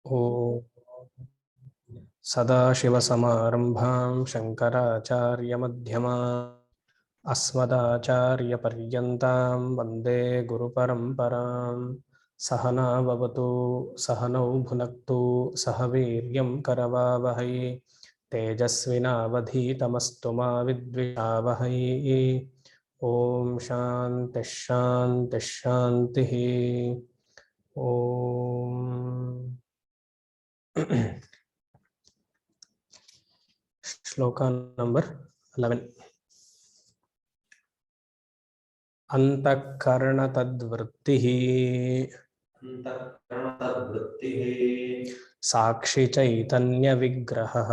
ॐ सदाशिवसमारम्भां शङ्कराचार्यमध्यमाम् अस्मदाचार्यपर्यन्तां वन्दे गुरुपरम्परां। सहना भवतु सहनौ भुनक्तु सह वीर्यं करवावहै तेजस्विनावधीतमस्तु मा विद्विषावहै। ॐ शान्तिः शान्तिः शान्तिः। ॐ श्लोका नंबर 11। अंतःकरणतद्वृत्तिः साक्षि चैतन्य विग्रहः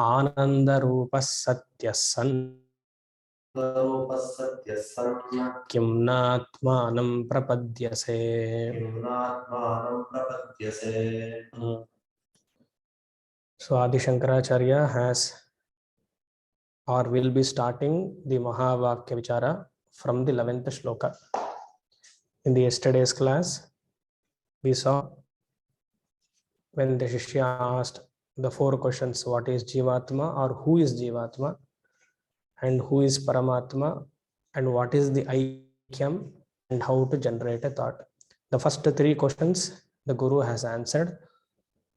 आनंद रूपः सत्यः सन् किं नात्मानं प्रपद्यसे। So Adi Shankaracharya has or will be starting the Mahavakya Vichara from the 11th shloka. In the yesterday's class, we saw when the Shishya asked the 4 questions: what is Jivatma or who is Jivatma, and who is Paramatma, and what is the Aikyam, and how to generate a thought. The first 3 questions the Guru has answered.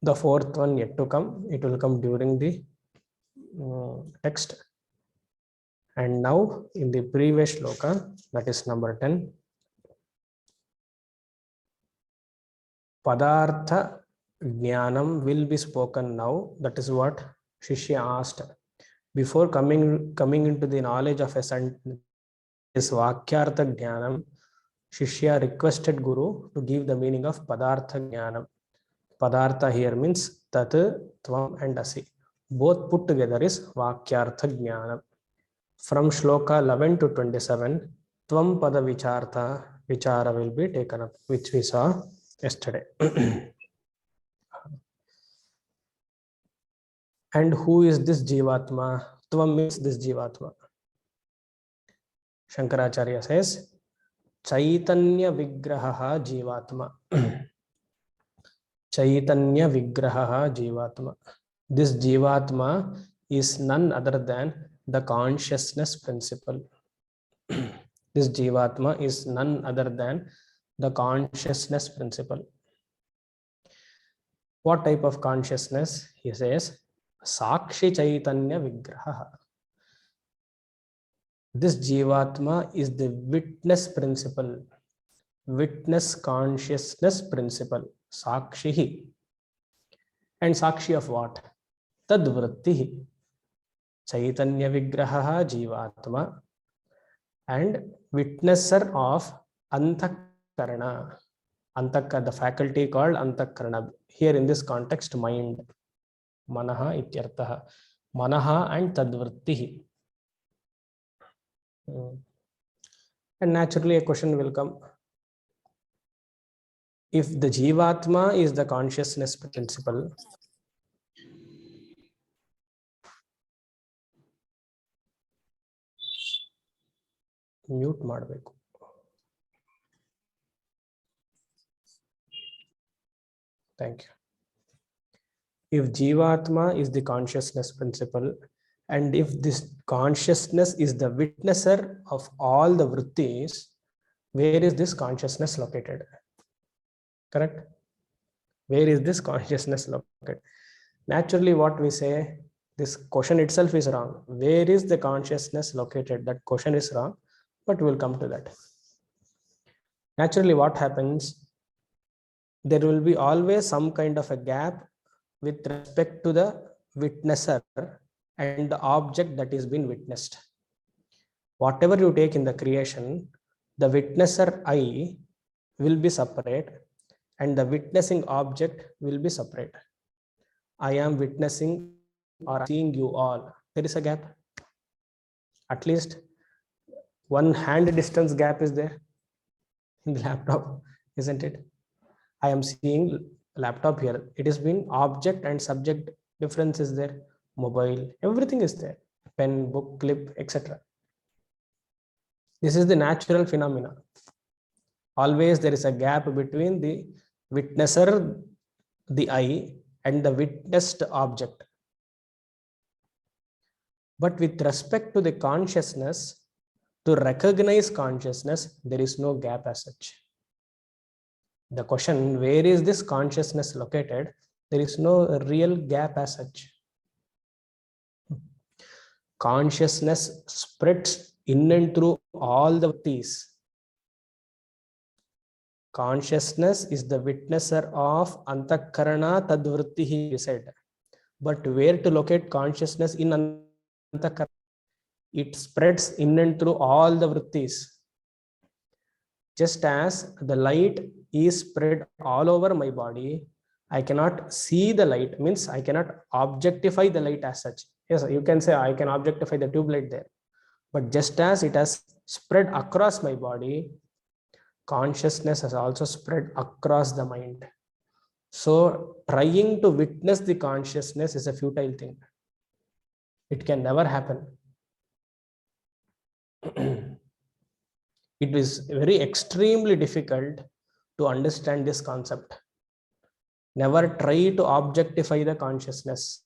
The 4th one yet to come. It will come during the text. And now in the previous shloka, that is number 10, Padartha Jnanam will be spoken now. That is what Shishya asked. Before coming into the knowledge of a sentence, this Vakyartha Jnanam, Shishya requested Guru to give the meaning of Padartha Jnanam. Padartha here means Tat, Tvam and Asi. Both put together is Vakyartha Jnanam. From shloka 11 to 27, Tvam Pada Vichara will be taken up, which we saw yesterday. And who is this Jivatma? Tvam means this Jivatma. Shankaracharya says, Chaitanya Vigraha Jivatma. Chaitanya Vigraha Jivatma. This Jivatma is none other than the consciousness principle. This Jivatma is none other than the consciousness principle. What type of consciousness? He says, Sakshi Chaitanya Vigraha. This Jivatma is the witness principle, witness consciousness principle, Sakshihi. And Sakshi of what? Tadvrittihi. Chaitanya Vigraha Jivatma and witnesser of Antakarana. The faculty called Antakarana. Here in this context, mind. Manaha ityartaha. Manaha and Tadvrittihi. And naturally a question will come. If the Jivatma is the consciousness principle, mute ಮಾಡಬೇಕು. Thank you. If Jivatma is the consciousness principle, and if this consciousness is the witnesser of all the vrittis, where is this consciousness located? Correct? Where is this consciousness located? Naturally, what we say, this question itself is wrong. Where is the consciousness located? That question is wrong, but we will come to that. Naturally, what happens? There will be always some kind of a gap with respect to the witnesser and the object that is being witnessed. Whatever you take in the creation, the witnesser I will be separate and the witnessing object will be separate. I am witnessing or seeing you all. There is a gap. At least one hand distance gap is there in the laptop, isn't it? I am seeing laptop here. It has been object and subject difference is there. Mobile, everything is there. Pen, book, clip, etc. This is the natural phenomena Always there is a gap between the witnesser, the I, and the witnessed object. But with respect to the consciousness, to recognize consciousness, there is no gap as such. The question, where is this consciousness located? There is no real gap as such. Consciousness spreads in and through all the vrittis. Consciousness is the witnesser of antakarana tadvrittihi, he said. But where to locate consciousness in antakarana? It spreads in and through all the vrittis. Just as the light is spread all over my body, I cannot see the light, means I cannot objectify the light as such. Yes, you can say I can objectify the tube light there. But just as it has spread across my body, consciousness has also spread across the mind. So trying to witness the consciousness is a futile thing. It can never happen. It is very extremely difficult to understand this concept. Never try to objectify the consciousness,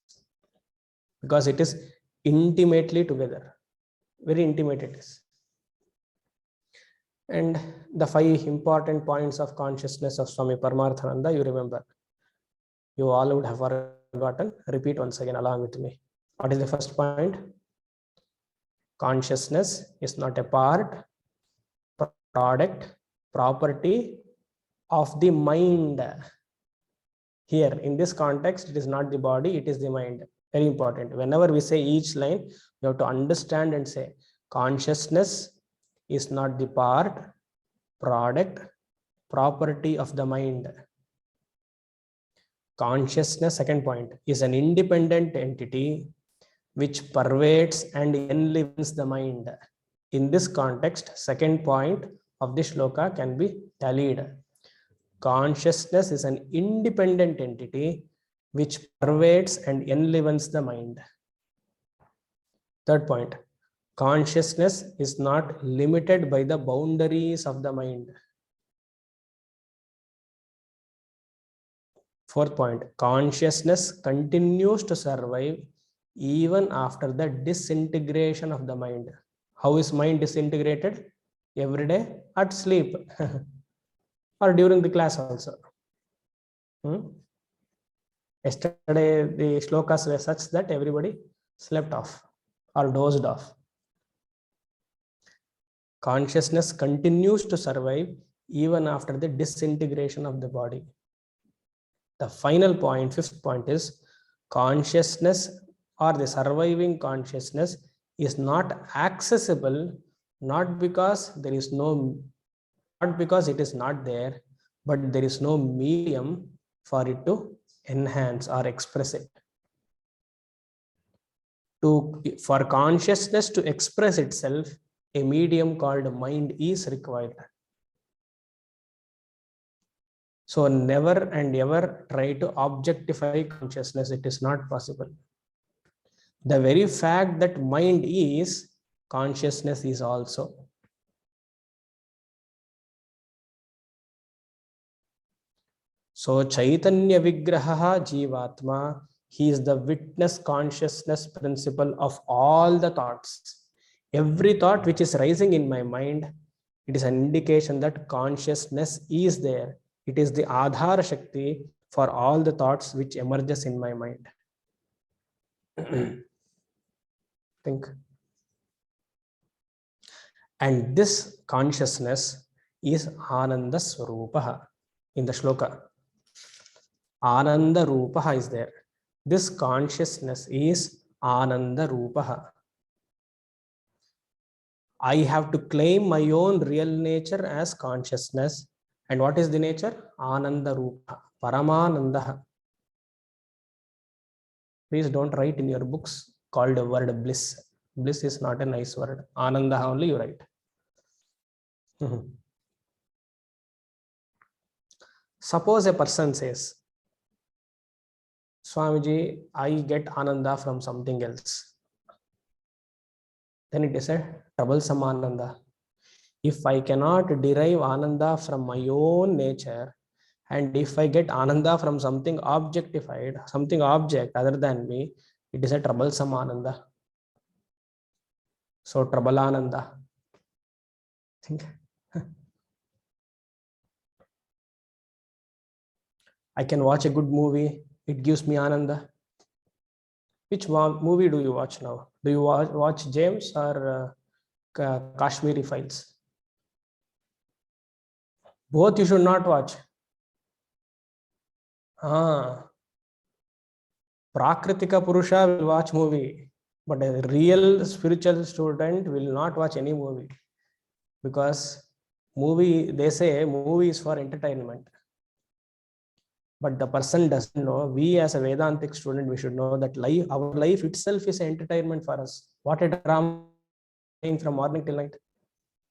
because it is intimately together. Very intimate it is. And the 5 important points of consciousness of Swami Paramatharanda, you remember. You all would have forgotten. Repeat once again along with me. What is the first point? Consciousness is not a part, product, property of the mind. Here, in this context, it is not the body, it is the mind. Very important. Whenever we say each line, you have to understand and say, consciousness is not the part, product, property of the mind. Consciousness, second point, is an independent entity which pervades and enlivens the mind. In this context, second point of this shloka can be tallied. Consciousness is an independent entity which pervades and enlivens the mind. Third point, consciousness is not limited by the boundaries of the mind. Fourth point, consciousness continues to survive even after the disintegration of the mind. How is mind disintegrated? Every day at sleep or during the class also. Yesterday the shlokas were such that everybody slept off or dozed off. Consciousness continues to survive even after the disintegration of the body. The final point, fifth point, is consciousness or the surviving consciousness is not accessible, not because it is not there, but there is no medium for it to enhance or express it. For consciousness to express itself, a medium called mind is required. So never and ever try to objectify consciousness. It is not possible. The very fact that mind is, consciousness is also. So Chaitanya Vigraha Jivatma, he is the witness consciousness principle of all the thoughts. Every thought which is rising in my mind, it is an indication that consciousness is there. It is the Adhara Shakti for all the thoughts which emerges in my mind. Think. And this consciousness is Ananda Swarupaha. In the shloka, Ananda Rupaha is there. This consciousness is Ananda Rupaha. I have to claim my own real nature as consciousness. And what is the nature? Ananda Rupa, Paramananda. Please don't write in your books called the word bliss. Bliss is not a nice word. Ananda only you write. Suppose a person says, Swamiji, I get Ananda from something else. Then it is a troublesome Ananda. If I cannot derive Ananda from my own nature, and if I get Ananda from something objectified, something object other than me, it is a troublesome Ananda. So trouble Ananda. Think. I can watch a good movie. It gives me Ananda. Which movie do you watch now? Do you watch James or Kashmiri Files? Both you should not watch. Prakritika Purusha will watch movie, but a real spiritual student will not watch any movie, because movie, they say movie is for entertainment. But the person doesn't know. We as a Vedantic student, we should know that life, our life itself is an entertainment for us. What a drama from morning till night.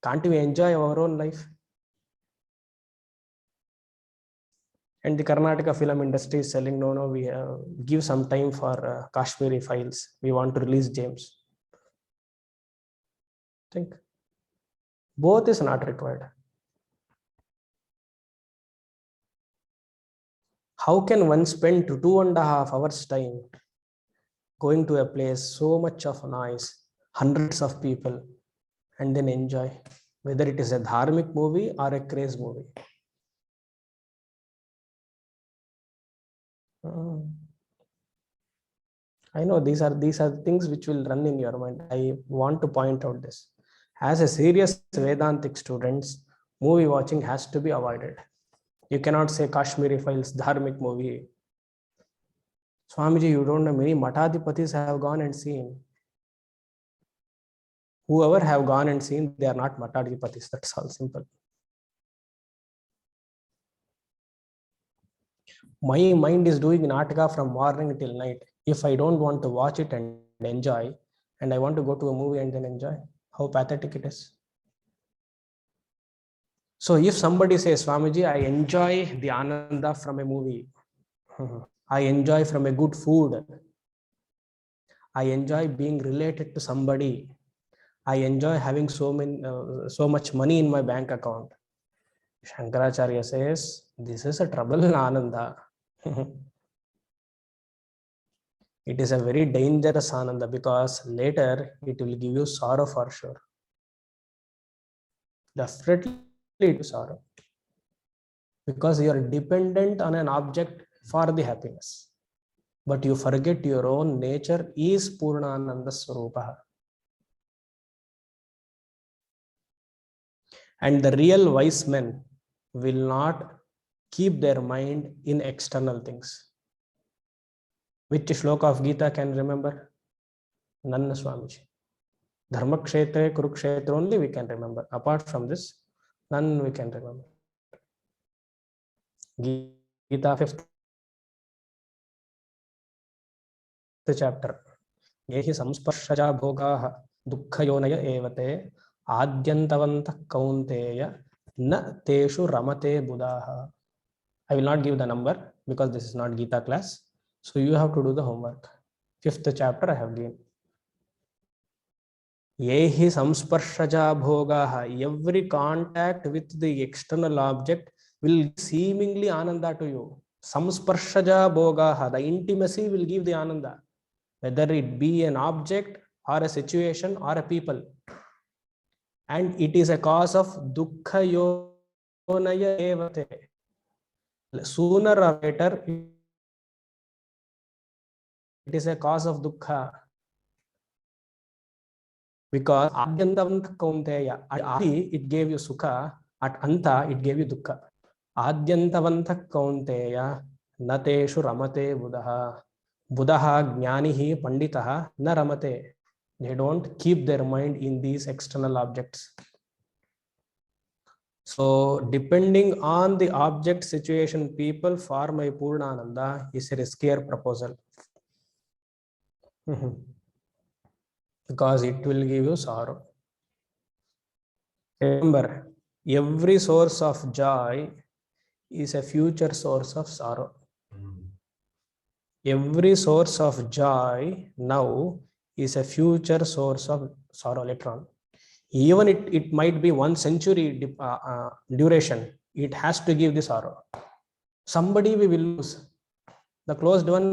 Can't we enjoy our own life? And the Karnataka film industry is selling, no, we give some time for Kashmiri Files. We want to release James. Think. Both is not required. How can one spend 2.5 hours time going to a place, so much of noise, hundreds of people, and then enjoy, whether it is a dharmic movie or a craze movie? I know these are things which will run in your mind. I want to point out this. As a serious Vedantic students, movie watching has to be avoided. You cannot say Kashmiri Files, dharmic movie. Swamiji, you don't know, many Matadipatis have gone and seen. Whoever have gone and seen, they are not Matadipatis. That's all simple. My mind is doing Nataka from morning till night. If I don't want to watch it and enjoy, and I want to go to a movie and then enjoy, how pathetic it is. So if somebody says, Swamiji, I enjoy the Ananda from a movie. I enjoy from a good food. I enjoy being related to somebody. I enjoy having so much money in my bank account. Shankaracharya says, this is a trouble in Ananda. It is a very dangerous Ananda, because later it will give you sorrow for sure. Definitely it is sorrow. Because you are dependent on an object for the happiness. But you forget your own nature is Purnananda Swarupa. And the real wise men will not keep their mind in external things. Which shloka of Gita can remember? None, Swamiji. Dharmakshetra, Kurukshetra only we can remember. Apart from this, none we can remember. Gita 5th chapter. Yehi samsparshaja bhogaha dukkayonaya evate adyantavantah kaunteya na teshu ramate buddhaha. I will not give the number because this is not Gita class. So you have to do the homework. 5th chapter I have given. Yehi samsparshaja bhogaha. Every contact with the external object will seemingly ananda to you. Samsparshaja bhogaha. The intimacy will give the ananda. Whether it be an object or a situation or a people. And it is a cause of dukkha yonaya evate. Sooner or later, it is a cause of dukkha. Because adyantavantah kaunteya, at adi it gave you sukha, at anta it gave you dukkha. Adyantavantah kaunteya nateshu ramate buddhaha. Buddhaha jnanihi panditaha na ramate. They don't keep their mind in these external objects. So depending on the object, situation, people for my Purnananda is a riskier proposal. Because it will give you sorrow. Remember, every source of joy is a future source of sorrow. Every source of joy now is a future source of sorrow later on. Even it might be 1 century duration, it has to give the sorrow. Somebody we will lose, the closed one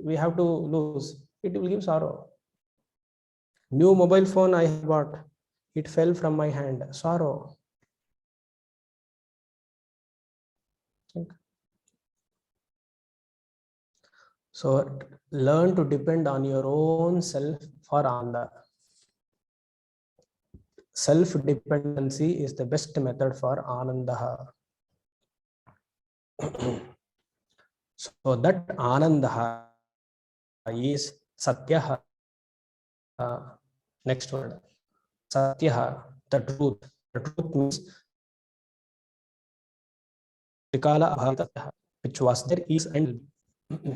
we have to lose, it will give sorrow. New mobile phone I bought, it fell from my hand, sorrow. So learn to depend on your own self for ananda. Self dependency is the best method for ananda. So that ananda is satyah. Next word, satyah, the truth. The truth means trikala abhavitatah, which was there, is, and will be.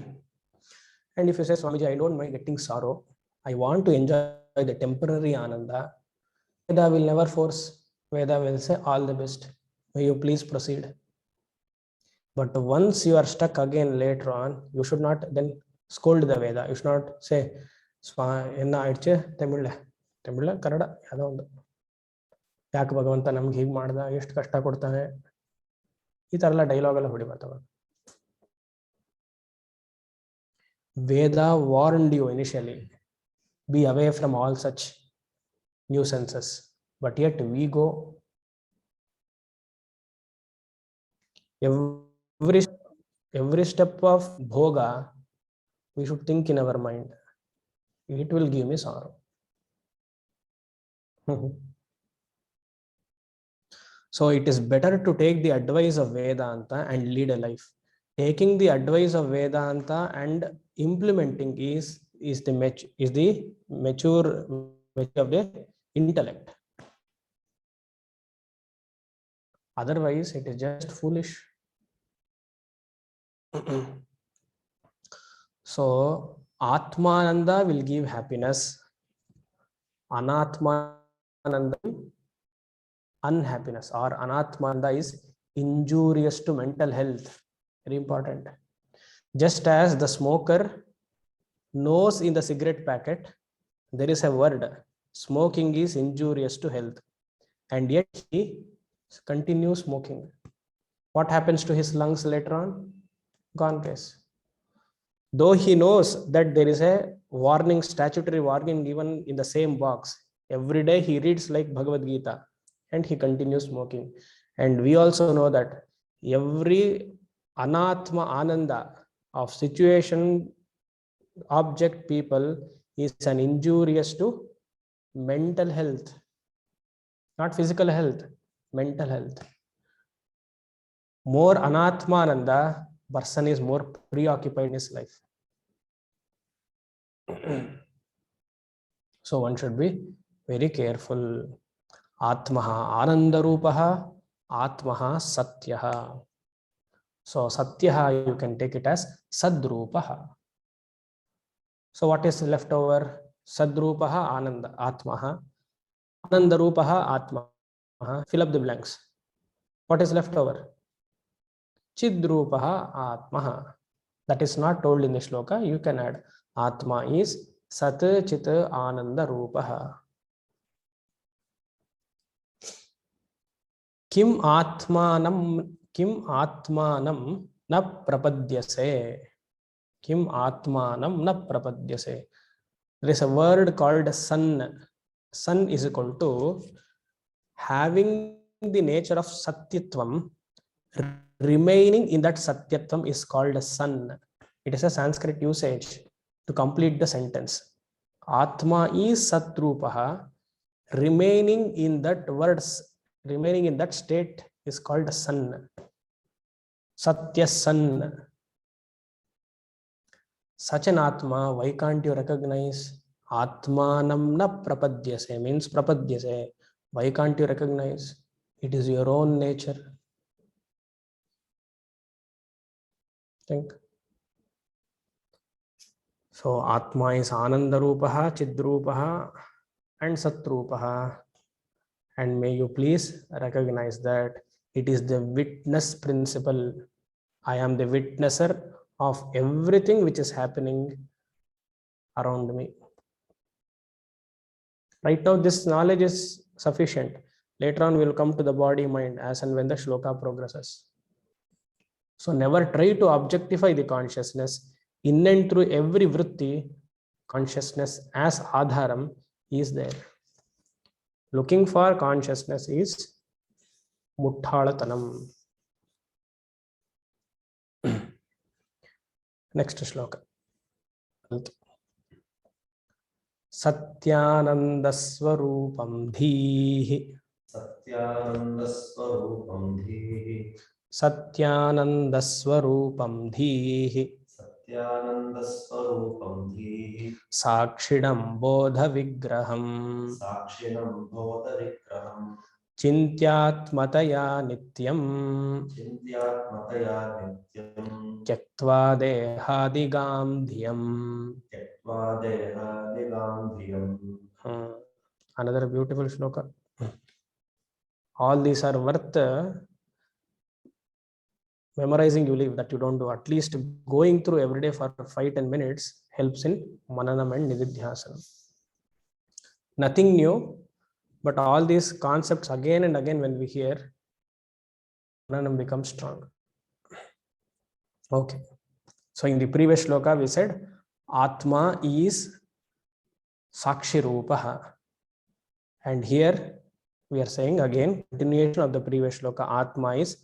And if you say, Swamiji, I don't mind getting sorrow, I want to enjoy the temporary ananda, Veda will never force. Veda will say, all the best, may you please proceed. But once you are stuck again later on, you should not then scold the Veda. You should not say, enna aiche ತಮಿಳ Kannada ಯಾವುದೋ ಒಂದು, ಯಾಕೆ ಭಗವಂತ ನಮ್ಗೆ ಹೀಗೆ ಮಾಡ್ದ, ಎಷ್ಟು ಕಷ್ಟ ಕೊಡ್ತಾನೆ, ಈ ಥರ ಎಲ್ಲ ಡೈಲಾಗ್ ಎಲ್ಲ ಹೊಡಿಬಾರ್ದು. Veda warned you initially, be away from all such nuisances, but yet we go every step of bhoga, we should think in our mind, it will give me sorrow. So it is better to take the advice of Vedanta and lead a life. Taking the advice of Vedanta and implementing is the mature of the intellect. Otherwise, it is just foolish. So, Atmananda will give happiness. Anatmananda, unhappiness, or Anatmananda is injurious to mental health. Very important. Just as the smoker knows in the cigarette packet, there is a word, smoking is injurious to health, and yet he continues smoking. What happens to his lungs later on? Gone case. Though he knows that there is a warning, statutory warning given in the same box, every day he reads like Bhagavad Gita and he continues smoking. And we also know that every anatma ananda of situation, object, people is an injurious to mental health, not physical health, mental health. More anatma ananda, person is more preoccupied in his life. So one should be very careful. Atmaha anandarupaha, atmaha satyaha. So satyaha, you can take it as sadrupaha. So what is left over? Sadrupaha ananda, atmaha. Anandarupaha atmaha. Fill up the blanks. What is left over? Chidrupaha atmaha. That is not told in the shloka. You can add. Atma is Sat Chit Ananda Rupaha. Kim Atmanam na prapadyase. Kim Atmanam na prapadyase. There is a word called sun. Sun is equal to having the nature of Satyatvam. Remaining in that Satyatvam is called sun. It is a Sanskrit usage to complete the sentence. Atma is Satrupaha. Remaining in that words, remaining in that state is called sun. Satya sun. Such an Atma, why can't you recognize? Atmanam na prapadyase means prapadyase. Why can't you recognize? It is your own nature. Think. So Atma is Anandarupaha, Chidrupaha, and Satrupaha. And may you please recognize that it is the witness principle. I am the witnesser of everything which is happening around me. Right now, this knowledge is sufficient. Later on, we'll come to the body, mind, as and when the shloka progresses. So never try to objectify the consciousness. In and through every vritti, consciousness as adharam is there. Looking for consciousness is muttalatanam. Next shloka. Satyanandaswarupam dhehi. Satyanandaswarupam dhehi. Satyanandaswarupam dhehi. Satyanandaswarupam dhehi. Sakshidam bodha vigraham. Sakshinam bodha vigraham. Chintyatmataya nityam. Chintyatmataya nityam. Tyaktva dehadigam dhyam. Tyaktva dehadigam dhyam. Another beautiful shloka. All these are worth memorizing. You leave that you don't do. At least going through every day for 5-10 minutes helps in mananam and nididhyasana. Nothing new, but all these concepts again and again when we hear, mananam becomes strong. Okay. So in the previous shloka we said Atma is Sakshi Rupaha. And here we are saying again, continuation of the previous shloka, Atma is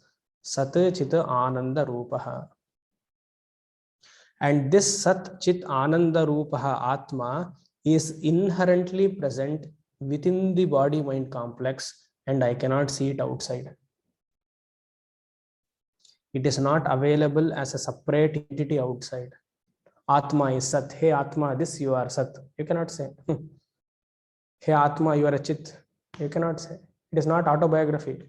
Sat Chit Ananda Rupaha. And this Sat Chit Ananda Rupaha Atma is inherently present within the body mind complex, and I cannot see it outside. It is not available as a separate entity outside. Atma is Sat. Hey Atma, this you are Sat. You cannot say. Hey Atma, you are a Chit. You cannot say. It is not autobiography.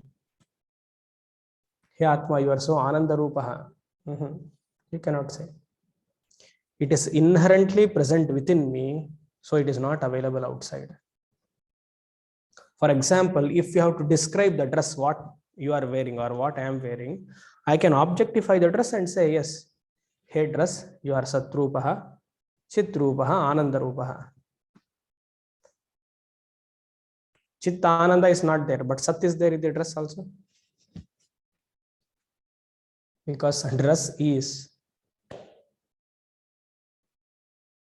Hey Atma, you are so Ananda Rupaha. You cannot say. It is inherently present within me, so it is not available outside. For example, if you have to describe the dress, what you are wearing or what I am wearing, I can objectify the dress and say, yes, hey dress, you are Satrupaha, Chitrupaha, Ananda Rupaha. Chitta Ananda is not there, but Sat is there in the dress also. Because dress is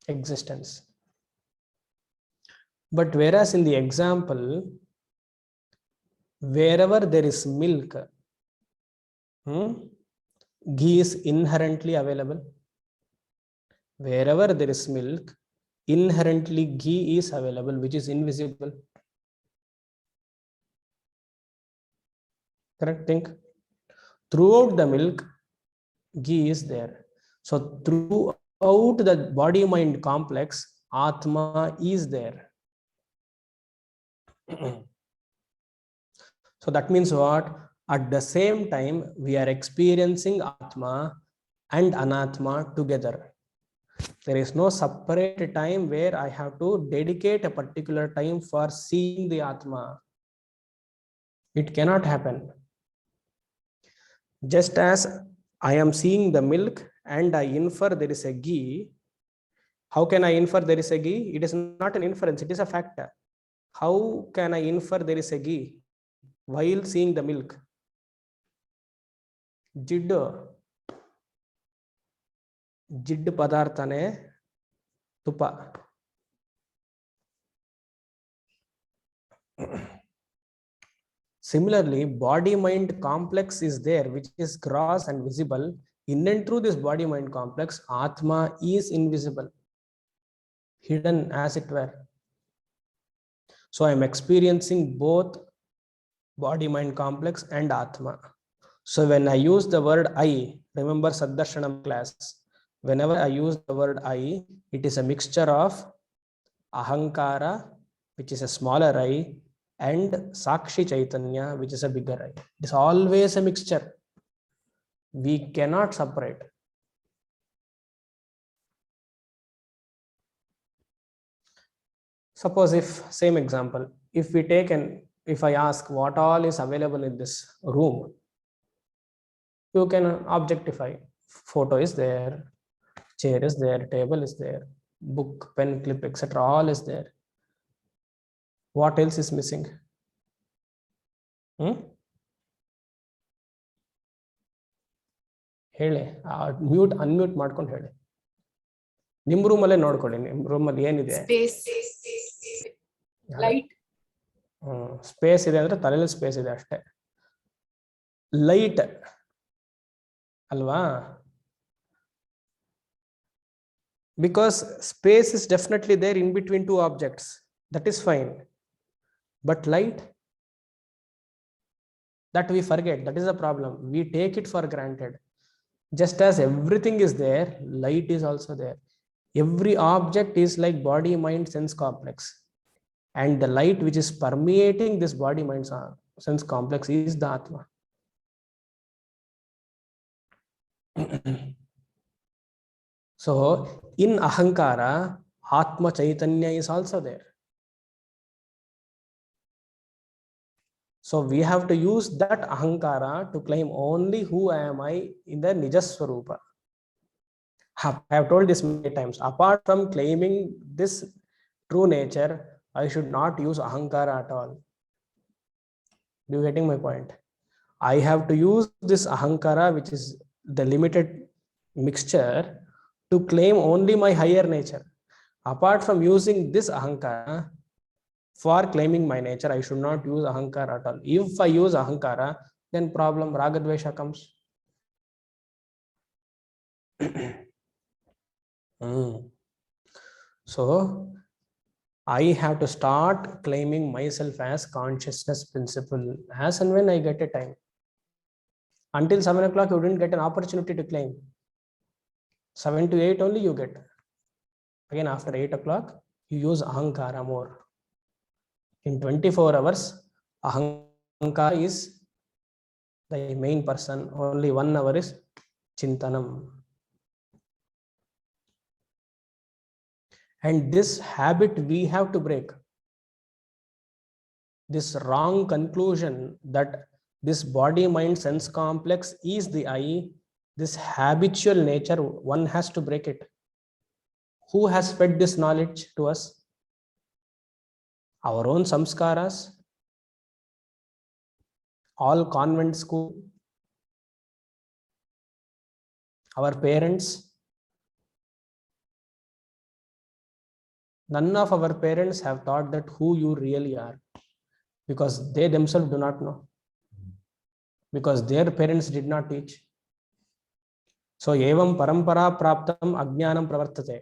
existence. But whereas in the example, wherever there is milk, ghee is inherently available. Wherever there is milk, inherently ghee is available, which is invisible. Correct? Think. Throughout the milk, ghee is there. So throughout the body-mind complex, Atma is there. So that means what? At the same time, we are experiencing Atma and Anatma together. There is no separate time where I have to dedicate a particular time for seeing the Atma. It cannot happen. Just as I am seeing the milk and I infer there is a ghee, how can I infer there is a ghee? It is not an inference, it is a fact. How can I infer there is a ghee while seeing the milk? Jidd padarthane tupa. Similarly, body-mind complex is there, which is gross and visible. In and through this body-mind complex, Atma is invisible, hidden as it were. So I am experiencing both body-mind complex and Atma. So when I use the word I, remember Saddarshanam class, whenever I use the word I, it is a mixture of Ahankara, which is a smaller I, and Sakshi Chaitanya, which is a bigger I. It is always a mixture. We cannot separate. Suppose if, same example, if I ask what all is available in this room, you can objectify. Photo is there, chair is there, table is there, book, pen, clip, etc. all is there. What else is missing? ಹೇಳಿ, unmute ಮಾಡ್ಕೊಂಡು ಹೇಳಿ. ನಿಮ್ಮ ರೂಮಲ್ಲೇ ನೋಡ್ಕೊಳ್ಳಿ, ನಿಮ್ಮ ರೂಮಲ್ಲಿ ಏನಿದೆ. Light. Space ಇದೆ ಅಂದ್ರೆ ತಲೆಯಲ್ಲಿ ಸ್ಪೇಸ್ ಇದೆ ಅಷ್ಟೇ. ಲೈಟ್ ಅಲ್ವಾ? Because space is definitely there in between two objects. That is fine. But light, that we forget. That is the problem. We take it for granted. Just as everything is there, light is also there. Every object is like body, mind, sense complex. And the light which is permeating this body, mind, sense complex is the Atma. So in Ahankara, Atma Chaitanya is also there. So we have to use that Ahankara to claim only who am I in the Nijaswarupa. I have told this many times. Apart from claiming this true nature, I should not use Ahankara at all. Do you getting my point? I have to use this Ahankara, which is the limited mixture, to claim only my higher nature. Apart from using this Ahankara for claiming my nature, I should not use Ahankara at all. If I use Ahankara, then problem Ragadvesha comes. So I have to start claiming myself as consciousness principle as and when I get a time. Until 7 o'clock, you didn't get an opportunity to claim. 7 to 8 only you get. Again, after 8 o'clock, you use Ahankara more. In 24 hours, Ahankara is the main person. Only 1 hour is Chintanam. And this habit we have to break. This wrong conclusion that this body, mind, sense complex is the I, this habitual nature, one has to break it. Who has fed this knowledge to us? Our own samskaras, all convent school, our parents. None of our parents have taught that who you really are, because they themselves do not know, because their parents did not teach. So evam parampara praptam ajnanam pravartate.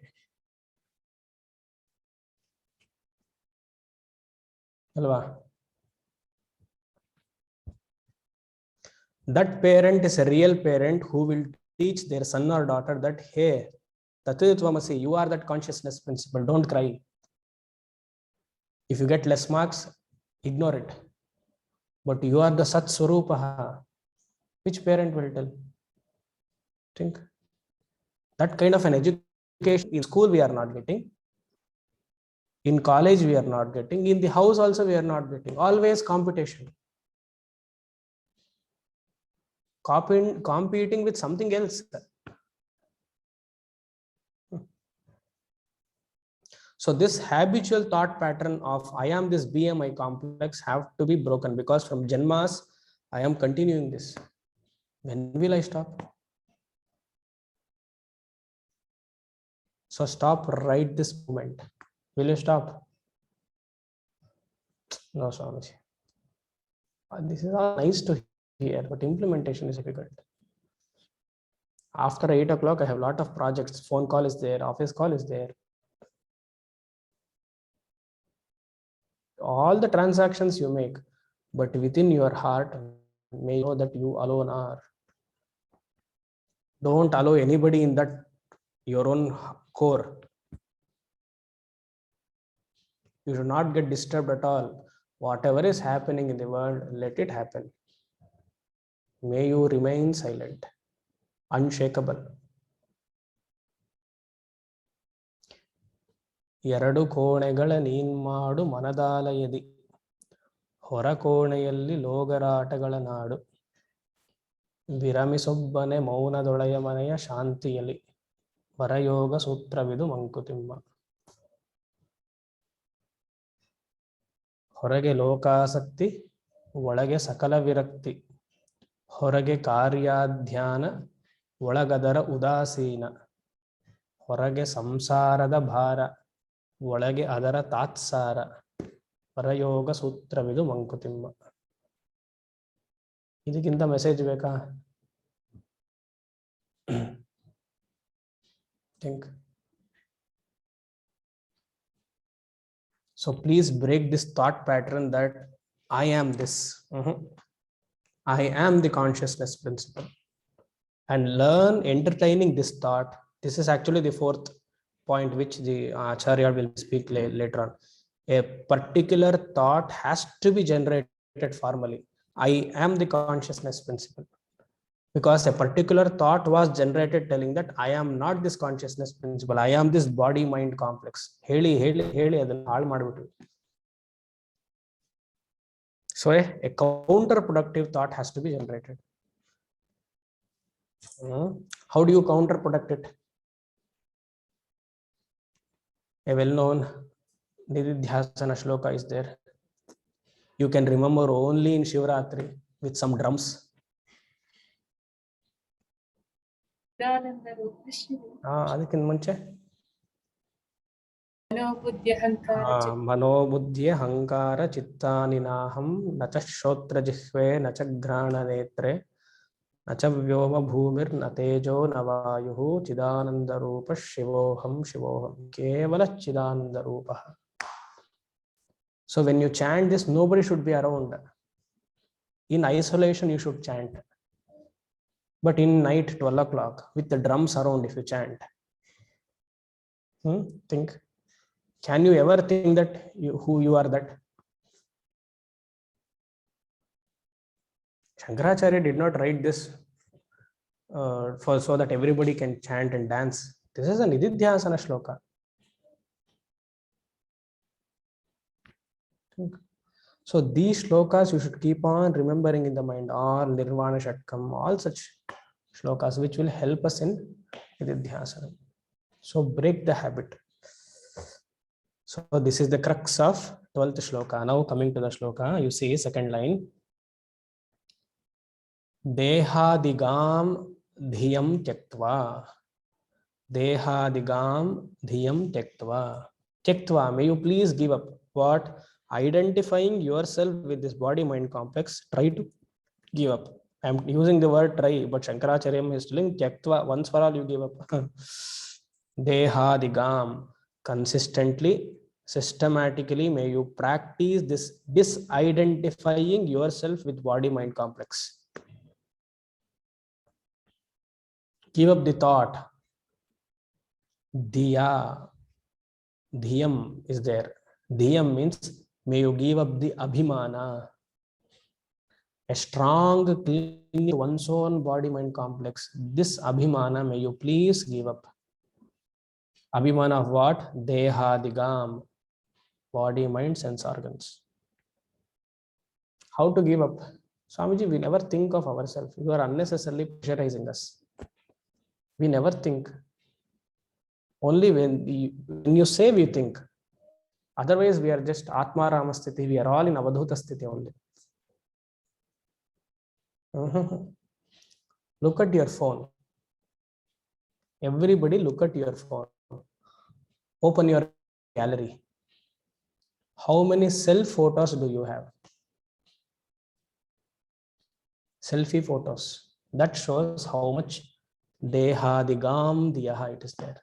Alva? That parent is a real parent who will teach their son or daughter that, hey, Tattvamasi, you are that consciousness principle, don't cry. If you get less marks, ignore it. But you are the Sat Swarupaha. Which parent will tell? Think. That kind of an education in school we are not getting. In college we are not getting. In the house also we are not getting. Always competition. Competing with something else. So this habitual thought pattern of I am this BMI complex have to be broken, because from Janmas I am continuing this. When will I stop? So stop right this moment. Will you stop? No, Swami. This is all nice to hear, but implementation is difficult. After 8 o'clock, I have a lot of projects. Phone call is there, office call is there. All the transactions you make, but within your heart, may you know that you alone are. Don't allow anybody in that your own core. You should not get disturbed at all. Whatever is happening in the world, let it happen. May you remain silent, unshakable. ಎರಡು ಕೋಣೆಗಳ ನೀನ್ಮಾಡು ಮನದಾಲಯದಿ ಹೊರ ಕೋಣೆಯಲ್ಲಿ ಲೋಗರಾಟಗಳ ನಾಡು ವಿರಮಿಸೊಬ್ಬನೆ ಮೌನದೊಳೆಯ ಮನೆಯ ಶಾಂತಿಯಲ್ಲಿ ವರಯೋಗ ಸೂತ್ರವಿದು ಮಂಕುತಿಮ್ಮ. ಹೊರಗೆ ಲೋಕಾಸಕ್ತಿ, ಒಳಗೆ ಸಕಲ ವಿರಕ್ತಿ, ಹೊರಗೆ ಕಾರ್ಯಾಧ್ಯಾನ, ಒಳಗದರ ಉದಾಸೀನ, ಹೊರಗೆ ಸಂಸಾರದ ಭಾರ, ಒಳಗೆ ಅದರ ತಾತ್ಸಾರ, ಪರಯೋಗ ಸೂತ್ರವಿದು ಮಂಕುತಿಮ್ಮ. ಇದಕ್ಕಿಂತ ಮೆಸೇಜ್ ಬೇಕಾ? Think. So please break this thought pattern that I am this. I am the consciousness principle. And learn entertaining this thought. This is actually the fourth point which the Acharya will speak later on. A particular thought has to be generated formally. I am the consciousness principle. Because a particular thought was generated telling that I am not this consciousness principle, I am this body mind complex. ಹೇಳಿ ಹೇಳಿ ಹೇಳಿ ಅದನ್ನು ಹಾಳು ಮಾಡಿಬಿಟ್ವಿ. So a counterproductive thought has to be generated. How do you counterproduct it? A well-known Nididhyasana shloka is there. You can remember only in Shivratri with some drums. ಅದಕ್ಕಿಂತ ಮುಂಚೆ ಮನೋಬುದ್ಧಿ ಅಹಂಕಾರ ಚಿತ್ತಾನಿನಾಹಂ ನ ಚ ಶ್ರೋತ್ರ ಜಿಹ್ವೆ ನ ಚ ಘ್ರಾಣ ನೇತ್ರೆ ನ ಚ ವ್ಯೋಮ ಭೂಮಿರ್ ನ ತೇಜೋ ನ ವಾಯು ಚಿದಾನಂದ ರೂಪ ಶಿವೋಹಂ ಶಿವೋಹಂ ಕೇವಲ ಚಿದಾನಂದ ರೂಪ. So when you chant this, nobody should be around. In isolation you should chant. But in night 12 o'clock with the drums around, if you chant, think, can you ever think that who you are that? Shankaracharya did not write this so that everybody can chant and dance. This is a Nididhyasana shloka. So these shlokas you should keep on remembering in the mind, all Nirvana Shatkam, all such shlokas which will help us in Nididhyasana. So break the habit. So this is the crux of 12th shloka. Now coming to the shloka, you see second line. Dehadigam dhiyam tyaktva. Dehadigam dhiyam tyaktva. Tyaktva, may you please give up. What? Identifying yourself with this body mind complex, try to give up. I am using the word try, but Shankaracharya is telling tyaktva, once for all you give up. Dehadigam, consistently, systematically, may you practice this disidentifying yourself with body mind complex. Give up the thought. Diya, dhiyam is there. Dhiyam means may you give up the abhimana, a strong clinging to one's own body mind complex. This abhimana may you please give up. Abhimana of what? Dehadigam, body, mind, sense organs. How to give up? Swamiji, we never think of ourselves. You are unnecessarily pressurizing us. We never think. Only when you say, we think. Otherwise, we are just Atma Rama Sthiti. We are all in Avadhuta Sthiti only. Look at your phone. Everybody look at your phone. Open your gallery. How many self photos do you have? Selfie photos. That shows how much dehadigam diyaha it is there.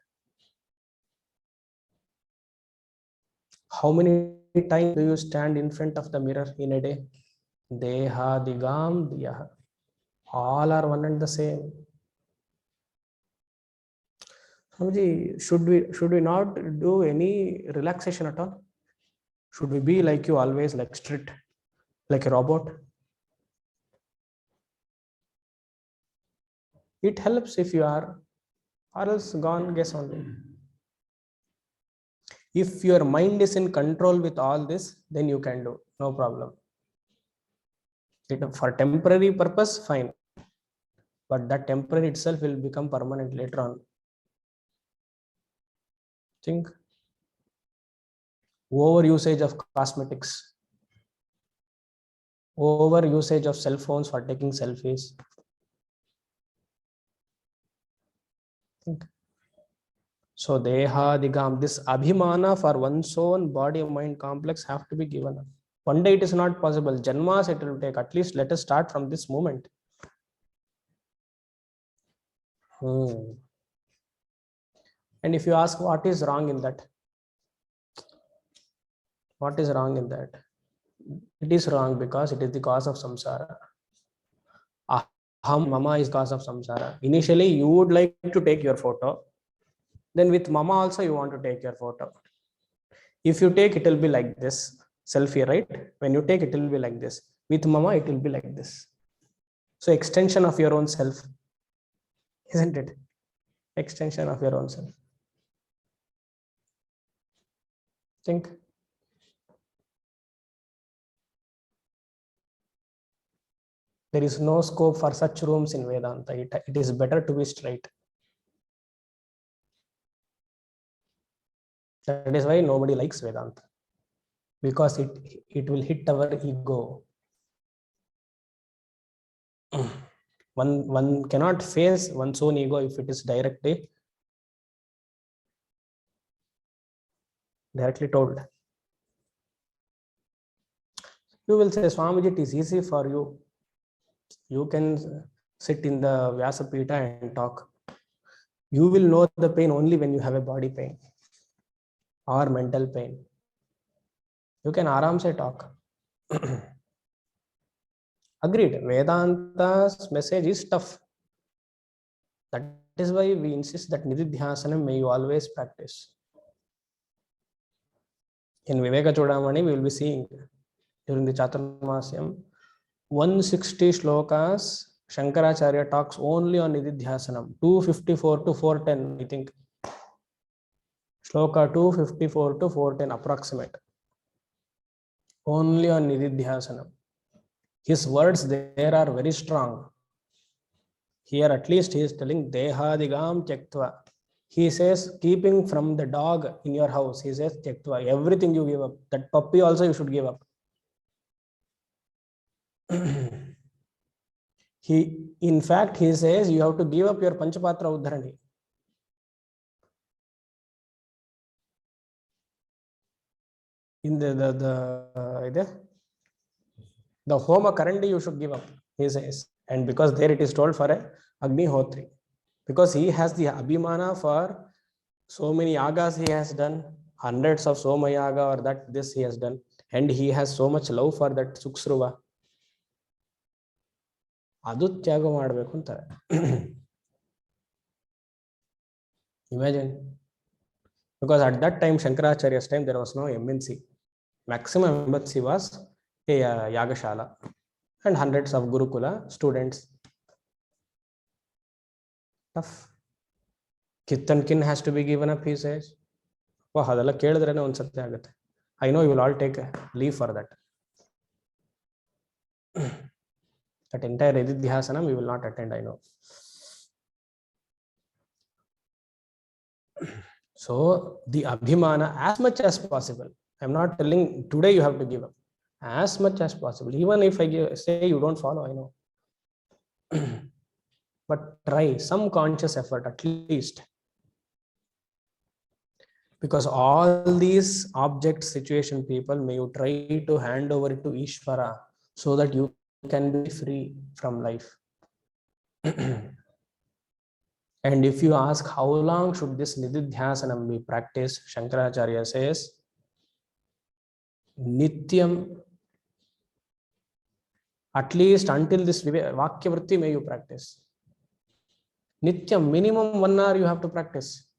How many times do you stand in front of the mirror in a day? Dehadigam diyaha. All are one and the same. Should we not do any relaxation at all? Should we be like you always, like strict, like a robot? It helps if you are, or else gone guess only. If your mind is in control with all this, then you can do, no problem. For temporary purpose, fine. But that temporary itself will become permanent later on. Think. Over usage of cosmetics. over usage of cell phones for taking selfies. Think. So dehadigam, this abhimana for one's own body mind complex have to be given up. One day it is not possible. Janmas it will take. At least let us start from this moment. And if you ask what is wrong in that, what is wrong in that? It is wrong because it is the cause of samsara. Aham mama is cause of samsara. Initially you would like to take your photo. Then with mama also you want to take your photo. If you take, it will be like this. Selfie, right? When you take, it will be like this. With mama, it will be like this. So extension of your own self. Isn't it? Extension of your own self. Think. There is no scope for such rooms in Vedanta. It is better to be straight. That is why nobody likes Vedanta. Because it will hit our ego. One cannot face one's own ego if it is directly told. You will say, Swamiji, it is easy for you. You can sit in the Vyasapita and talk. You will know the pain only when you have a body pain or mental pain. You can aram se talk. Agreed. Vedanta's message is tough. That is why we insist that Nididhyasanam may you always practice. In Viveka Chudamani, we will be seeing during the Chaturmasyam 160 shlokas. Shankaracharya talks only on Nididhyasanam, 254 to 410, I think. Shloka 254 to 410 approximate. Only on Nididhyasanam. His words there are very strong. Here at least he is telling Dehadigam Tyaktva. He says keeping from the dog in your house. He says Tyaktva. Everything you give up. That puppy also you should give up. In fact, he says you have to give up your Panchapatra Uddharani. In the Homa Karandi you should give up, he says. And because there it is told for a Agnihotri. Because he has the Abhimana for so many yagas he has done, hundreds of Soma Yaga or that this he has done. And he has so much love for that Suksruva. Adu tyaga ಮಾಡಬೇಕು ಅಂತಾರೆ. Imagine. Because at that time, Shankaracharya's time, there was no MNC. Maximum MNC was a Yagashala and hundreds of Gurukula students. Tough. Kittankin has to be given up, he says. Oh, hadalla kelidrene onsate agutte. I know you will all take a leave for that. That entire Nididhyasanam we will not attend, I know. So the Abhimana, as much as possible. I'm not telling today you have to give up. As much as possible. Even if I say you don't follow, I know. But try some conscious effort at least. Because all these object situation people, may you try to hand over it to Ishvara so that you can be free from life. And if you ask how long should this Nididhyasanam be practiced, Shankaracharya says, Nityam, at least until this Vakya Vritti may you practice. Nityam, minimum 1 hour you have to practice.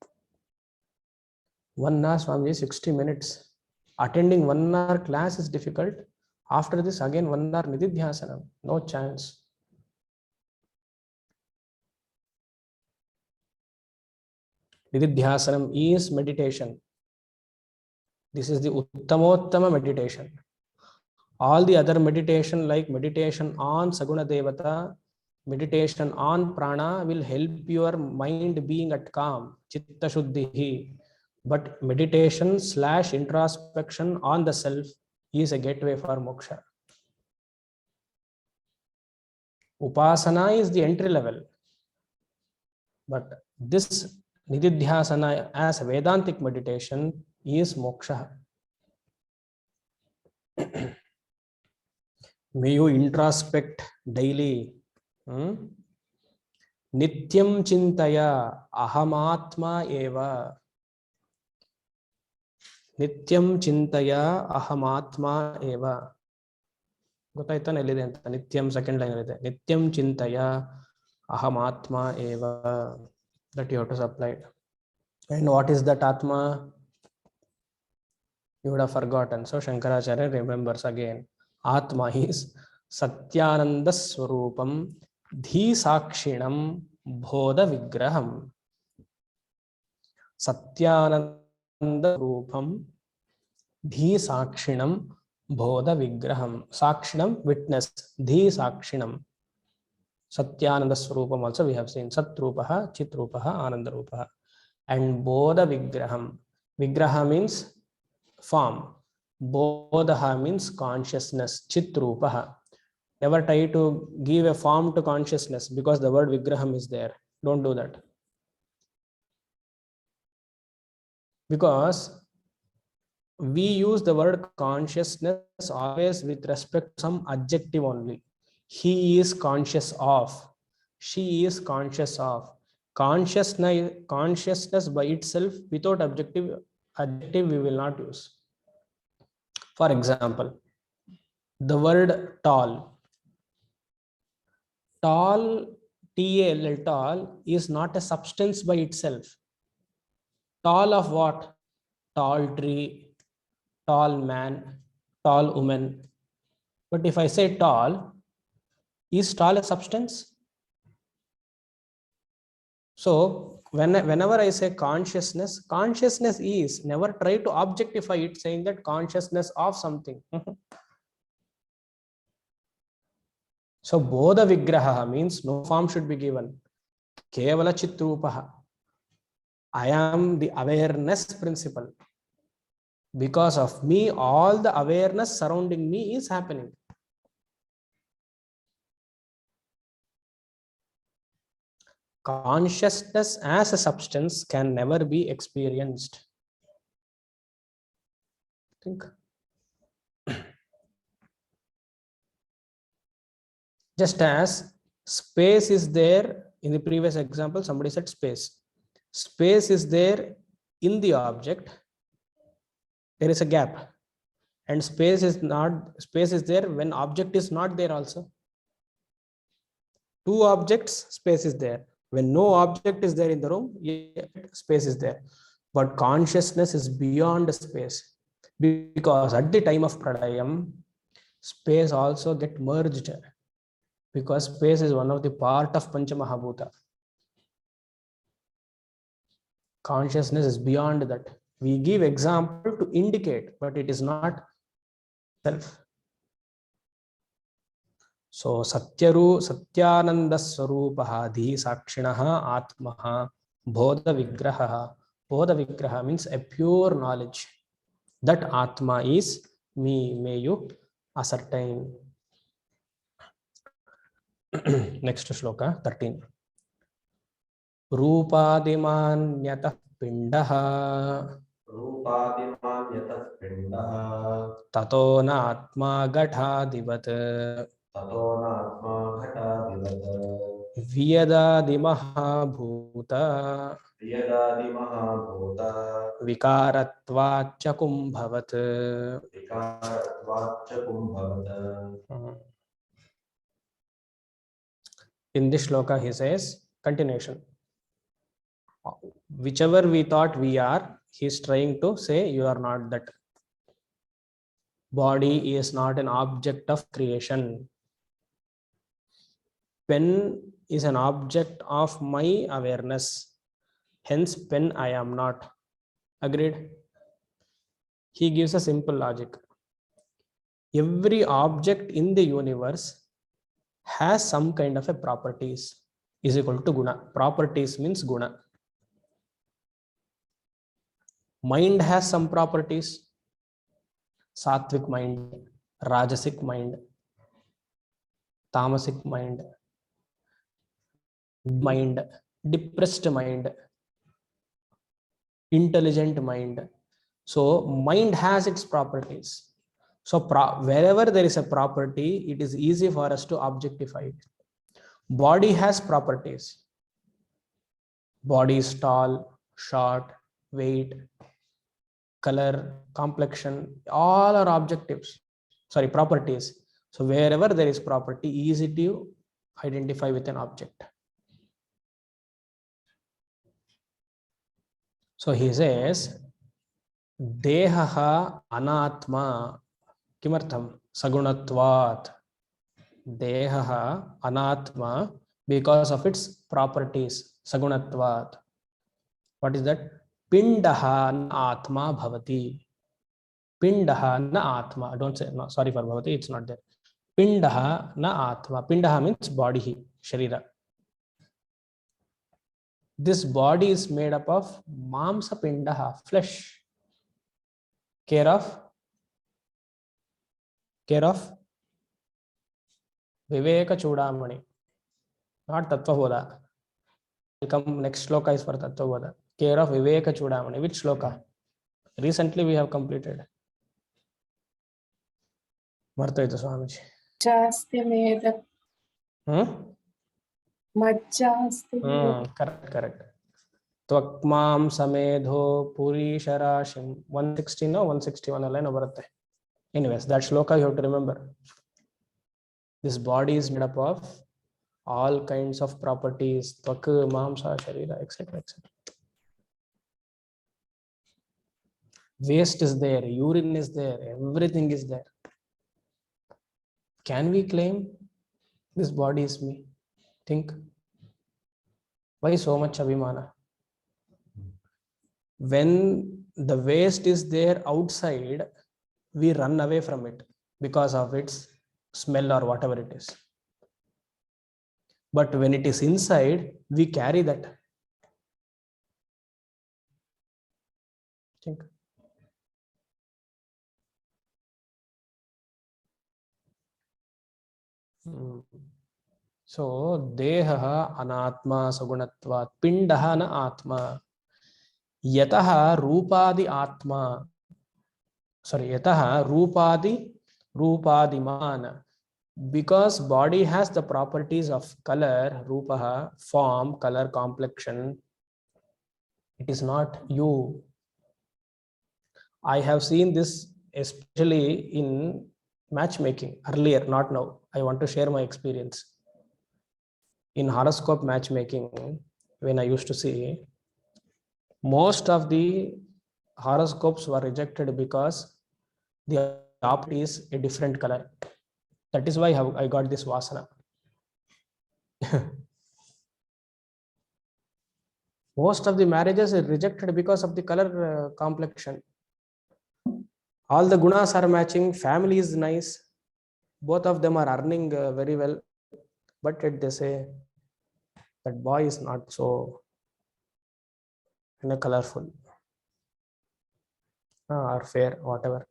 1 hour, Swamiji, 60 minutes. Attending 1 hour class is difficult. After this, again 1 hour Nididhyasanam. No chance. Nididhyasanam is meditation. This is the Uttamottama meditation. All the other meditation, like meditation on Saguna Devata, meditation on Prana, will help your mind being at calm, Chitta Shuddhihi. But meditation / introspection on the self is a gateway for moksha. Upasana is the entry level, but this nididhyasana as a Vedantic meditation is moksha. May you introspect daily. Nityam chintaya ahamatma eva. Nityam chintaya ahamatma eva. ಗೊತ್ತಾಯ್ತಾ ಎಲ್ಲಿದೆ ಅಂತ? ನಿತ್ಯಂ second line ಇದೆ. ನಿತ್ಯಂ ಚಿಂತಯ ಅಹಮಾತ್ಮ ಏವ. That you have to supply. And what is that atma? You would have forgotten. So Shankaracharya remembers again. Atma is Satyananda Swarupam Dhi Sakshinam Bodha Vigraham. Satyananda Swarupam Dhi Sakshinam Bodha Vigraham. Sakshinam, witness. Dhi Sakshinam. Satyananda Swarupam also we have seen. Satrupaha, Chitrupaha, Anandarupaha. And Bodha Vigraham. Vigraha means form. Bodha means consciousness. Chitrupaha. Never try to give a form to consciousness because the word Vigraham is there. Don't do that. Because we use the word consciousness always with respect to some adjective only. He is conscious of. She is conscious of. Consciousness by itself without adjective we will not use. For example, the word tall. Tall, T-A-L, tall is not a substance by itself. Tall of what? Tall tree, tall man, tall woman. But if I say tall, is tall a substance? So whenever I say consciousness is, never try to objectify it saying that consciousness of something. So Bodha Vigraha means no form should be given. Kevala Chitrupaha. I am the awareness principle. Because of me, all the awareness surrounding me is happening. Consciousness as a substance can never be experienced. Think. Just as space is there, in the previous example, somebody said space. Space is there in the object. There is a gap. And space is there when object is not there also. Two objects, space is there. When no object is there in the room, space is there. But consciousness is beyond space. Because at the time of Pradayam, space also get merged. Because space is one of the part of Panchamahabhuta. Consciousness is beyond that. We give example to indicate, but it is not self. So Satyananda Swarupaha Dhi Sakshinaha Atmaha Bodha Vigraha. Bodha Vigraha means a pure knowledge. That Atma is me, may you ascertain. Next shloka 13. Rupadimanyatah pindaha रूपादिमान्यतः पिण्डः tato natma ghataadivat ततो नात्मा घटादिवत् vyadadimahabhuta यदादिमहाभूत vikaratvacha kumbhavat. विकारत्वाच्च कुम्भवत्. In this shloka he says, continuation, whichever we thought we are, he is trying to say you are not that. Body is not an object of creation. Pen is an object of my awareness. Hence pen I am not. Agreed? He gives a simple logic. Every object in the universe has some kind of a properties is equal to guna. Properties means guna. Mind has some properties. Sattvic mind, Rajasic mind, Tamasic mind. mind, depressed mind, intelligent mind. So mind has its properties. So wherever there is a property, it is easy for us to objectify it. Body has properties. Body is tall, short, weight, color, complexion, all are properties. So wherever there is property, easy to identify with an object. So he says, Dehaha anatma kimartham sagunatvat. Dehaha anatma, because of its properties, sagunatvat. What is that? Pindaha na atma bhavati. Pindaha na atma. Don't say, no, sorry for bhavati, it's not there. Pindaha na atma. Pindaha means body, sharira. This body is made up of mamsa pindaha, flesh. Care of Viveka Chudamani, not Tattvabodha. Come next sloka is for Tattvabodha. Care of Viveka Chudamani. Which sloka? Recently we have completed. Martha Swamiji. Chastimeda. Correct. Tvakmam samedho puri sharashim. 160 no 161 line baratte. Anyways, that shloka you have to remember. This body is made up of all kinds of properties, tvak, mamsa, sharira, etc., etc. Waste is there, urine is there, everything is there. Can we claim this body is me? Think. Why so much abhimana? When the waste is there outside, we run away from it because of its smell or whatever it is. But when it is inside, we carry that. Think. So, deha anatma sagunatvat, pindaha na atma. Yataha rupadi atma. Sorry, yataha rupadiman. Because body has the properties of color, rupaha, form, color, complexion. It is not you. I have seen this especially in matchmaking earlier, not now. I want to share my experience. In horoscope matchmaking, when I used to see, most of the horoscopes were rejected because the opposite is a different color. That is why I got this vasana. Most of the marriages are rejected because of the color complexion. All the gunas are matching, family is nice, both of them are earning very well, but yet they say that boy is not so colorful or fair, whatever.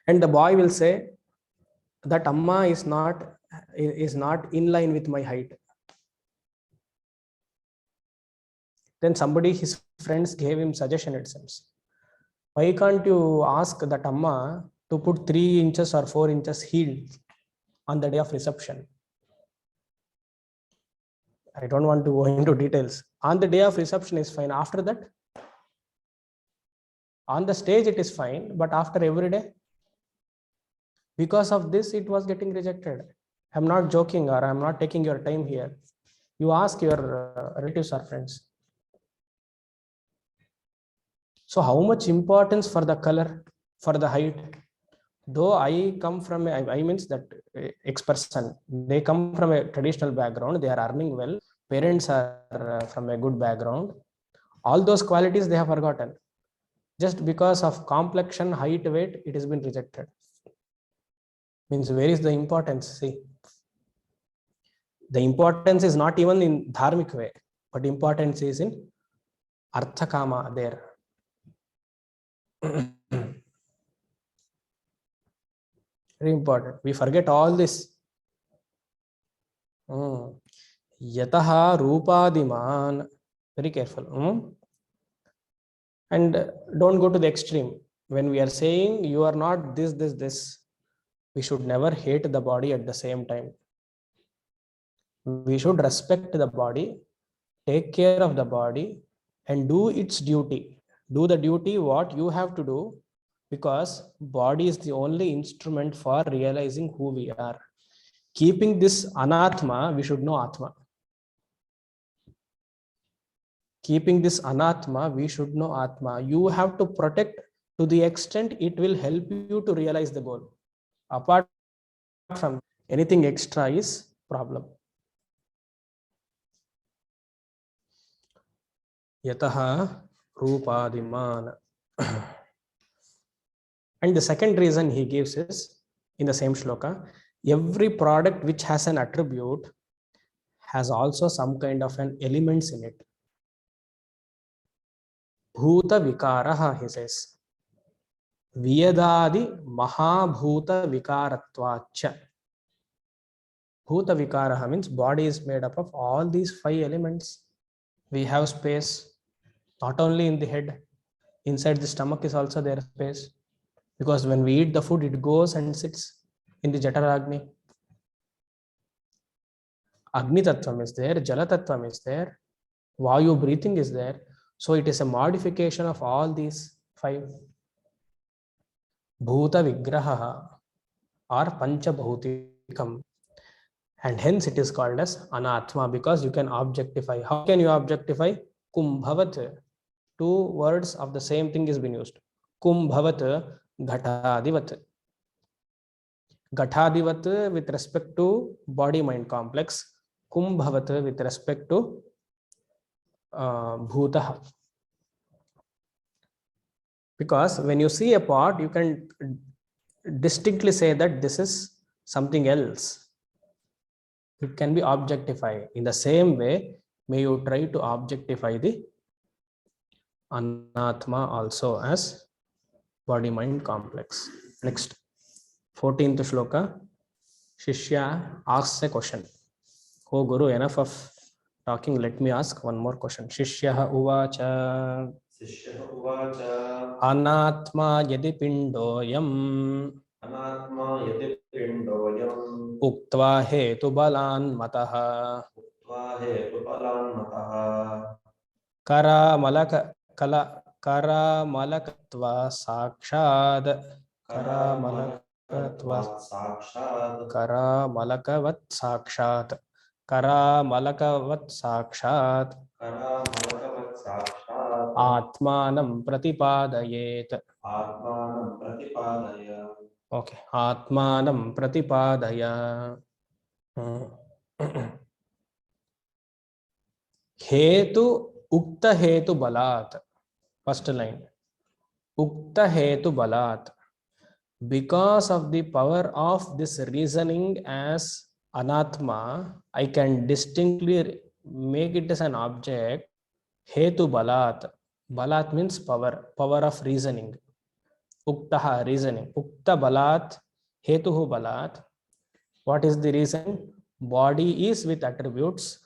And the boy will say that Amma is not in line with my height. Then somebody, his friends gave him suggestion, it seems. Why can't you ask that Amma to put 3 inches or 4 inches heel on the day of reception? I don't want to go into details. On the day of reception is fine. After that, on the stage it is fine, but after every day, because of this, it was getting rejected. I'm not joking, or I'm not taking your time here. You ask your relatives or friends. So how much importance for the color, for the height? Though I come from, I means that ex-person, they come from a traditional background, they are earning well, parents are from a good background. All those qualities they have forgotten. Just because of complexion, height, weight, it has been rejected. Means where is the importance? See, the importance is not even in dharmic way, but importance is in arthakama there. Very important. We forget all this. Yataha Rupadiman. Very careful. And don't go to the extreme. When we are saying you are not this, we should never hate the body at the same time. We should respect the body, take care of the body, and do its duty. Do the duty what you have to do, because body is the only instrument for realizing who we are. Keeping this anatma, we should know atma. Keeping this anatma, we should know atma. You have to protect to the extent it will help you to realize the goal. Apart from anything extra is problem. Yataha Rupadiman. And the second reason he gives is, in the same shloka, every product which has an attribute has also some kind of an elements in it. Bhuta vikaraha, he says. Vyadadi mahabhuta vikaratvacha. Bhuta vikaraha means body is made up of all these 5 elements. We have space, not only in the head, inside the stomach is also there space. Because when we eat the food, it goes and sits in the Jataragni. Agni Tattvam is there, Jala Tattvam is there, Vayu breathing is there. So it is a modification of all these 5. Bhuta Vigraha or Pancha Bhutikam. And hence it is called as Anatma, because you can objectify. How can you objectify? Kumbhavat. 2 words of the same thing is being used. Kumbhavat Ghatadivat. Ghatadivat with respect to body mind complex. Kumbhavat with respect to Bhutaha. Because when you see a pot, you can distinctly say that this is something else. It can be objectified. In the same way, may you try to objectify the Anatma also as body mind complex. Next, 14th shloka. Shishya asks a question. Oh Guru, enough of talking. Let me ask one more question. Shishya uvacha. Sishya uvacha. Anatma yadi pindoyam. Anatma yati pindoyam. Uktva hetu balan mataha. Uktva hetu balan mataha. Kara malakatva sakshad. Kara malakatva sakshad. Kara malakavat sakshat. Kara malakavat sakshat. Kara malakavat sakshad. Atmanam pratipadayet. Atmanam pratipadaya. Okay. Atmanam pratipadaya. Hetu ukta hetu balat. First line. Ukta hetu balat. Because of the power of this reasoning as anatma, I can distinctly make it as an object. Hetu balat. Balat means power, power of reasoning. Uktaha, reasoning. Ukta balat, hetuhu balat. What is the reason? Body is with attributes.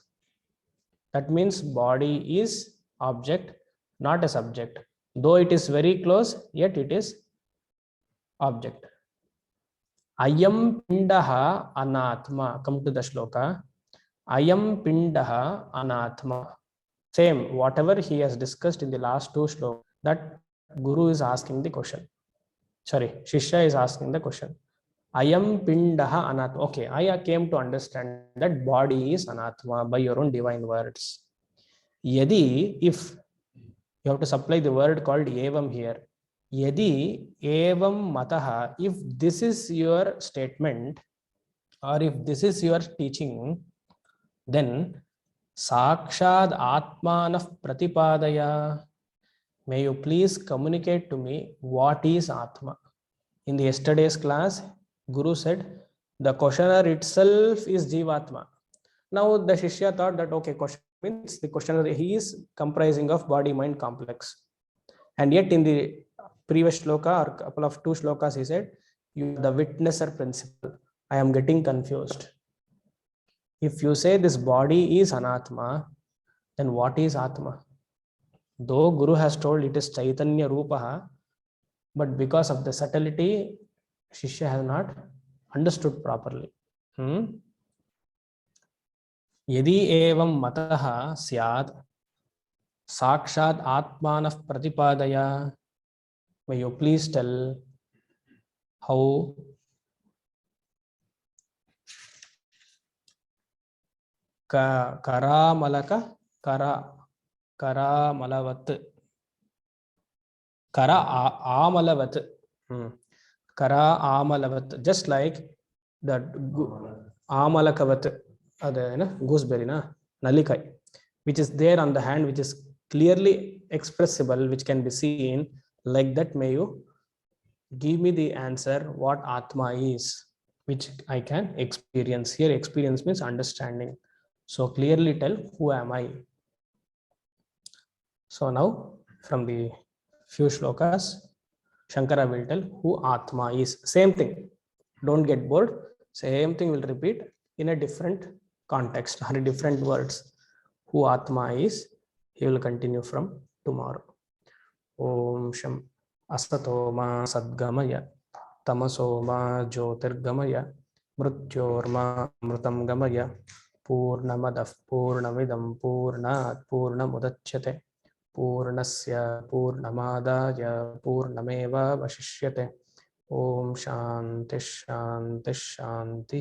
That means body is object, not a subject. Though it is very close, yet it is object. Ayam pindaha anatma. Come to the shloka. Ayam pindaha anatma. Same, whatever he has discussed in the last 2 shlokas, that Guru is asking the question. Sorry, Shishya is asking the question. Ayam pindaha anatma. Okay, I came to understand that body is anatma by your own divine words. Yadi, if you have to supply the word called evam here. Yadi evam mataha, if this is your statement or if this is your teaching, then sakshad atmanah pratipadaya. May you please communicate to me what is atma. In the yesterday's class, Guru said the questioner itself is jivatma. Now the Shishya thought that okay, question means the questioner, he is comprising of body mind complex. And yet in the previous shloka or couple of 2 shlokas, he said, you are the witnesser principle. I am getting confused. If you say this body is anatma, then what is atma? Though Guru has told it is Chaitanya Rupaha, but because of the subtlety, Shishya has not understood properly. Yadi evam mataha syad sakshat atmanah pratipadaya. May you please tell how Karamalaka Karamalavat Amalavat Kara Amalavat, just like that Amalakavat, gooseberry na nalikai, which is there on the hand, which is clearly expressible, which can be seen. Like that, may you give me the answer what Atma is, which I can experience. Here experience means understanding. So clearly tell who am I. So now from the few shlokas, Shankara will tell who Atma is. Same thing. Don't get bored. Same thing will repeat in a different context or different words. Who Atma is, he will continue from tomorrow. Om Sham Asato Ma Sadgamaya Tamaso Ma Jyotirgamaya Mrityorma Mritam Gamaya Purnamadav Purnamidam Purnat Purnamudachyate Purnasya Purnamadaya Purnameva Vashishyate. Om Shanti Shanti Shanti.